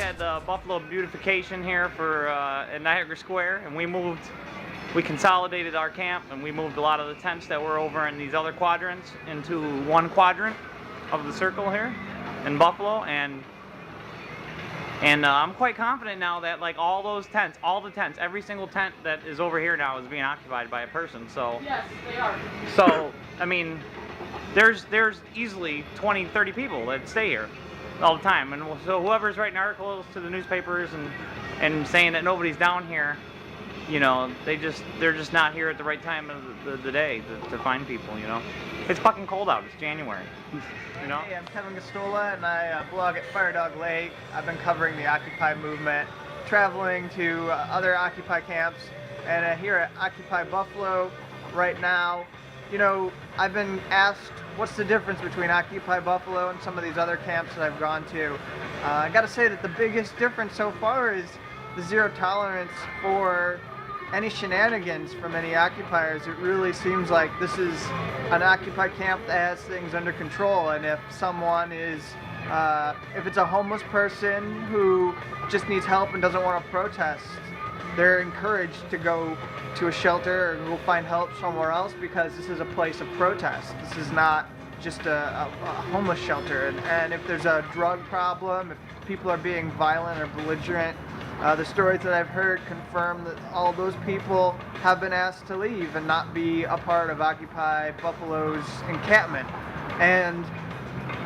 had the Buffalo beautification here for at Niagara Square, and we consolidated our camp, and we moved a lot of the tents that were over in these other quadrants into one quadrant of the circle here in Buffalo, and I'm quite confident now that like all those tents, all the tents, every single tent that is over here now is being occupied by a person. So Yes, they are. so I mean, there's easily 20, 30 people that stay here all the time, and so whoever's writing articles to the newspapers and saying that nobody's down here, you know, they're just not here at the right time of the day to find people, you know. It's fucking cold out. It's January, you know. Hey, I'm Kevin Gastola, and I blog at Firedog Lake. I've been covering the Occupy movement, traveling to other Occupy camps, and here at Occupy Buffalo right now, you know, I've been asked what's the difference between Occupy Buffalo and some of these other camps that I've gone to. I gotta say that the biggest difference so far is the zero tolerance for any shenanigans from any occupiers. It really seems like this is an Occupy camp that has things under control, and if someone is, if it's a homeless person who just needs help and doesn't want to protest, they're encouraged to go to a shelter or go find help somewhere else, because this is a place of protest. This is not just a homeless shelter. And if there's a drug problem, if people are being violent or belligerent, the stories that I've heard confirm that all those people have been asked to leave and not be a part of Occupy Buffalo's encampment. And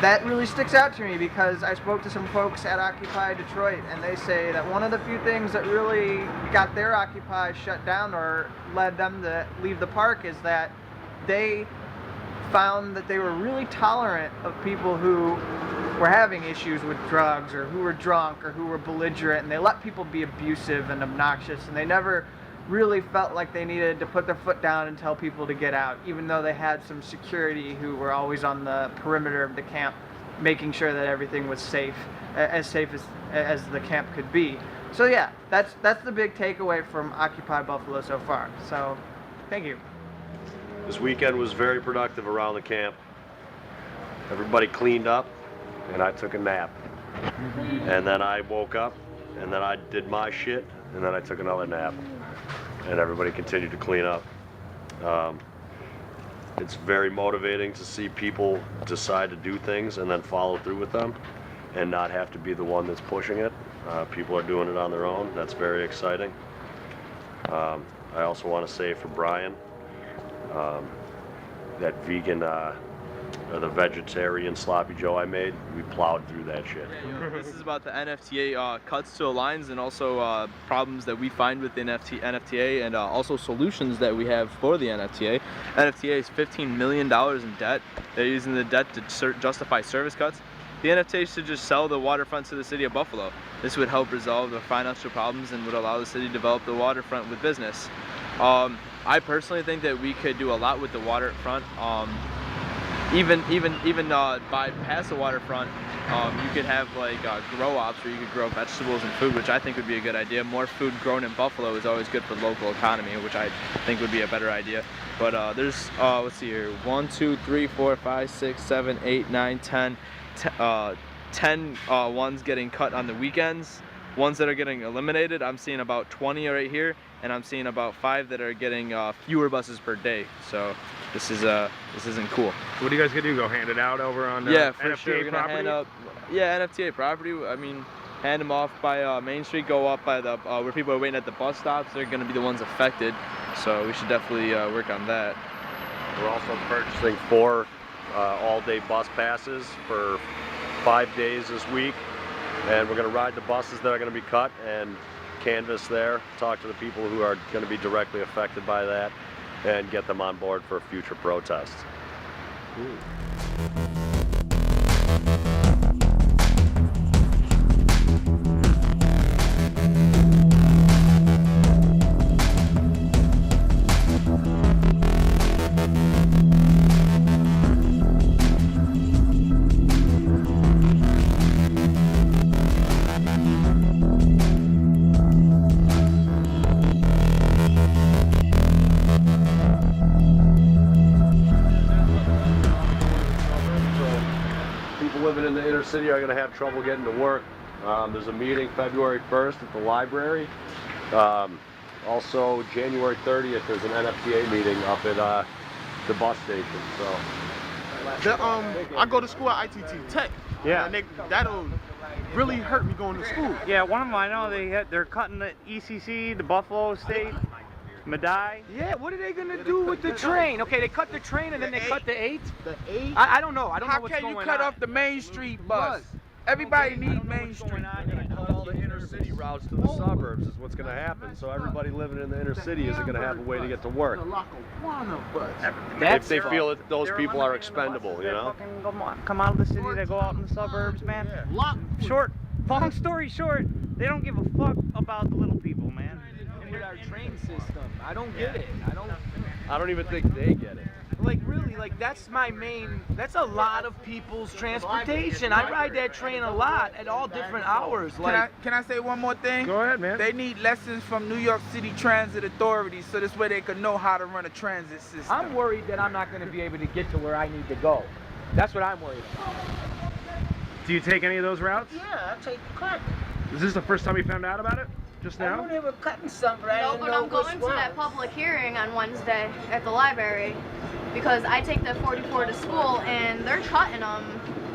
that really sticks out to me, because I spoke to some folks at Occupy Detroit, and they say that one of the few things that really got their Occupy shut down or led them to leave the park is that they found that they were really tolerant of people who were having issues with drugs or who were drunk or who were belligerent, and they let people be abusive and obnoxious, and they never really felt like they needed to put their foot down and tell people to get out, even though they had some security who were always on the perimeter of the camp making sure that everything was safe as the camp could be. So yeah, that's the big takeaway from Occupy Buffalo so far. So thank you. This weekend was very productive around the camp. Everybody cleaned up, and I took a nap. And then I woke up, and then I did my shit, and then I took another nap. And everybody continued to clean up. It's very motivating to see people decide to do things and then follow through with them and not have to be the one that's pushing it. People are doing it on their own. That's very exciting. I also want to say for Brian, that vegan or the vegetarian sloppy joe I made, we plowed through that shit. This is about the NFTA cuts to lines, and also problems that we find with the NFTA, and also solutions that we have for the NFTA. NFTA is $15 million in debt. They're using the debt to justify service cuts. The NFTA should just sell the waterfront to the city of Buffalo. This would help resolve the financial problems and would allow the city to develop the waterfront with business. I personally think that we could do a lot with the waterfront. Even bypass the waterfront, you could have like grow ops where you could grow vegetables and food, which I think would be a good idea. More food grown in Buffalo is always good for the local economy, which I think would be a better idea. But there's, let's see here, 1, 2, 3, 4, 5, 6, 7, 8, 9, 10, 10 ones getting cut on the weekends. Ones that are getting eliminated, I'm seeing about 20 right here, and I'm seeing about 5 that are getting fewer buses per day. So this isn't cool. So what are you guys gonna do? Go hand it out over on yeah, for NFTA sure. We're gonna property? hand up, yeah, NFTA property. I mean, hand them off by Main Street. Go up by the where people are waiting at the bus stops. They're gonna be the ones affected. So we should definitely work on that. We're also purchasing 4 all-day bus passes for 5 days this week. And we're going to ride the buses that are going to be cut and canvass there, talk to the people who are going to be directly affected by that, and get them on board for future protests. Living in the inner city are going to have trouble getting to work. There's a meeting February 1st at the library. Also, January 30th, there's an NFTA meeting up at the bus station. So, I go to school at ITT Tech. Yeah. And that'll really hurt me going to school. Yeah, one of them I know they're cutting the ECC, the Buffalo State, Madai. Yeah, what are they gonna do with the train? Okay, they cut the train and then they cut the 8. The 8. I don't know. I don't know How what's can going you on. cut off the Main Street bus? Everybody needs Main Street. cut all the inner city routes to the suburbs is what's going to happen. So everybody living in the inner city isn't going to have a way to get to work. The Lackawanna If bus. they feel that those people are expendable, you They know? fucking come out of the city, they go out in the suburbs, man. Long story short, they don't give a fuck about the little people, man. With our train system, I don't get it. I don't even think they get it. Like really, like that's a lot of people's transportation. I ride that train a lot at all different hours. Can I say one more thing? Go ahead, man. They need lessons from New York City Transit Authority so this way they can know how to run a transit system. I'm worried that I'm not going to be able to get to where I need to go. That's what I'm worried about. Do you take any of those routes? Yeah, I take the cut. Is this the first time you found out about it? Just I now? knew they were cutting something, but I No, didn't but know I'm which going to that one. public hearing on Wednesday at the library because I take the 44 to school and they're cutting them,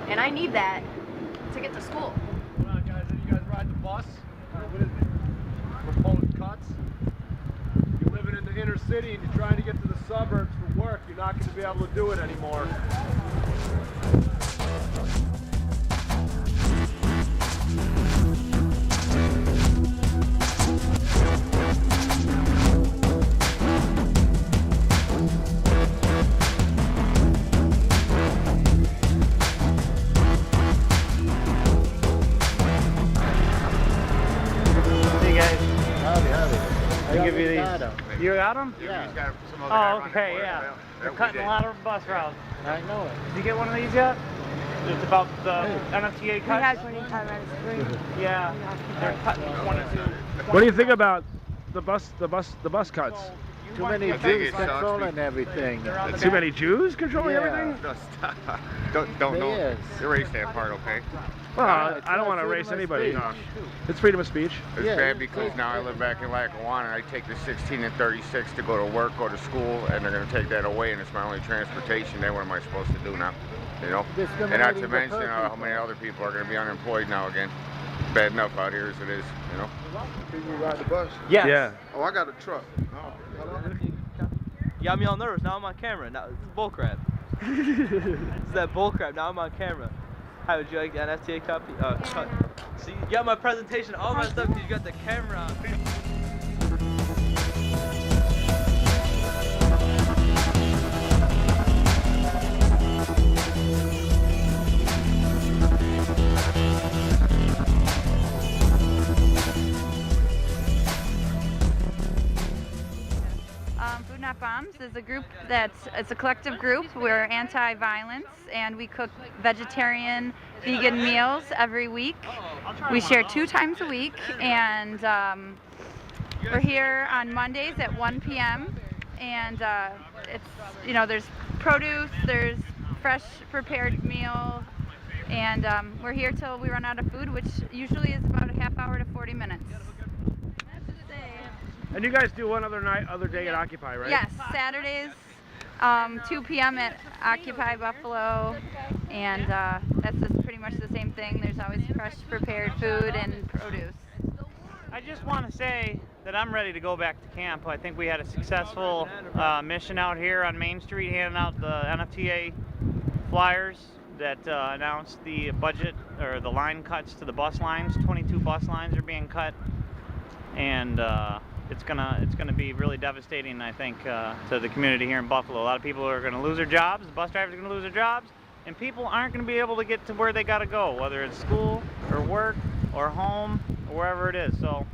and I need that to get to school. What on, guys? You guys ride the bus? Proposed cuts? You're living in the inner city and you're trying to get to the suburbs for work. You're not going to be able to do it anymore. Hey guys, Howdy. I give you these. You got them? Yeah. Oh, okay, yeah. They're cutting a lot of bus routes. I know it. Did you get one of these yet? It's about the NFTA cuts. Yeah, they're cutting 22. What do you think about the bus cuts? Too many Jews controlling everything. Too many Jews controlling everything? Don't know. Yes. Erase that part, okay? Well, I don't want to erase anybody. It's freedom of speech. It's Yeah, bad because now I live back in Lackawanna and I take the 16 and 36 to go to work, go to school, and they're going to take that away and it's my only transportation. Then what am I supposed to do now? You know? And not to mention how many other people are going to be unemployed now again. Bad enough out here as it is, you know? Can you ride the bus? Yes. Yeah. Oh, I got a truck. You got me all nervous. Now I'm on camera. Now it's bullcrap. It's that bullcrap. Now I'm on camera. Hi, would you like the NFTA copy? Cut. See, you got my presentation, all my stuff, because you got the camera on. Food Not Bombs is a group it's a collective group. We're anti-violence and we cook vegetarian, vegan meals every week. We share 2 times a week and we're here on Mondays at 1 p.m. and it's, there's produce, there's fresh prepared meal, and we're here till we run out of food, which usually is about a half hour to 40 minutes. And you guys do one other day at Occupy, right? Yes, Saturdays, 2 p.m. at Occupy Buffalo, and that's just pretty much the same thing. There's always fresh prepared food and produce. I just want to say that I'm ready to go back to camp. I think we had a successful mission out here on Main Street handing out the NFTA flyers that announced the budget or the line cuts to the bus lines. 22 bus lines are being cut, and it's gonna be really devastating, I think, to the community here in Buffalo. A lot of people are gonna lose their jobs. The bus drivers are gonna lose their jobs, and people aren't gonna be able to get to where they gotta go, whether it's school or work or home or wherever it is. So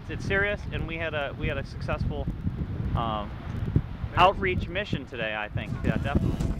it's serious, and we had a successful outreach mission today, I think. Yeah, definitely.